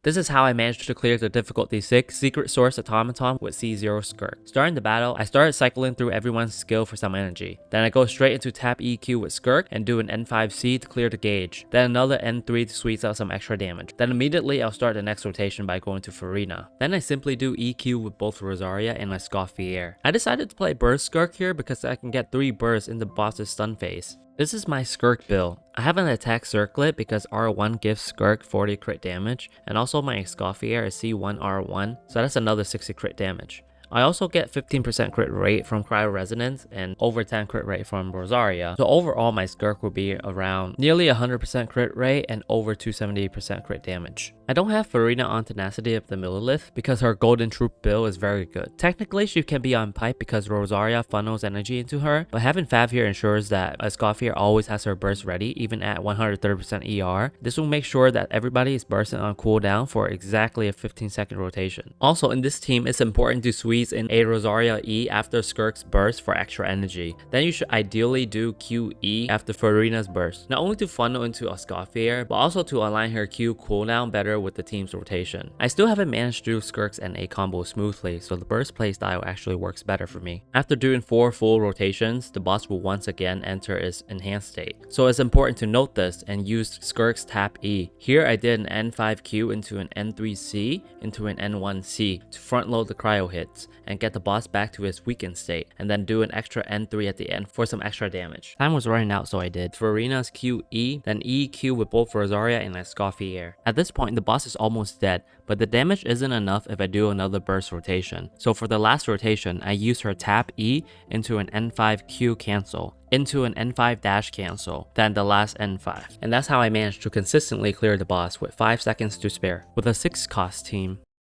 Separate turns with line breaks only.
This is how I managed to clear the difficulty 6 Secret Source Automaton with C0 Skirk. Starting the battle, I started cycling through everyone's skill for some energy. Then I go straight into tap EQ with Skirk and do an N5C to clear the gauge. Then another N3 to squeeze out some extra damage. Then immediately I'll start the next rotation by going to Farina. Then I simply do EQ with both Rosaria and my Scoffier. I decided to play Burst Skirk here because I can get 3 bursts in the boss's stun phase. This is my Skirk build. I have an attack circlet because R1 gives Skirk 40 crit damage, and also my Scoffier is C0R1, so that's another 60 crit damage. I also get 15% crit rate from Cryo Resonance and over 10 crit rate from Rosaria. So overall my Skirk will be around nearly 100% crit rate and over 270% crit damage. I don't have Farina on Tenacity of the Millilith because her Golden Troop build is very good. Technically she can be on Pipe because Rosaria funnels energy into her, but having Fav here ensures that a Scoffier always has her burst ready even at 130% ER. This will make sure that everybody is bursting on cooldown for exactly a 15-second rotation. Also in this team it's important to squeeze in a Rosaria E after Skirk's burst for extra energy. Then you should ideally do QE after Farina's burst, not only to funnel into a Scoffier, but also to align her Q cooldown better with the team's rotation. I still haven't managed to do Skirk's NA combo smoothly, so the burst playstyle actually works better for me. After doing 4 full rotations, the boss will once again enter its enhanced state. So it's important to note this and use Skirk's tap E. Here I did an N5Q into an N3C into an N1C to front load the cryo hits and get the boss back to his weakened state, and then do an extra N3 at the end for some extra damage. Time was running out, so I did Farina's QE, then EQ with both Rosaria and a Scoffier. At this point, the boss is almost dead, but the damage isn't enough if I do another burst rotation. So for the last rotation, I use her tap E into an N5Q cancel, into an N5 dash cancel, then the last N5. And that's how I managed to consistently clear the boss with 5 seconds to spare with a 6 cost team.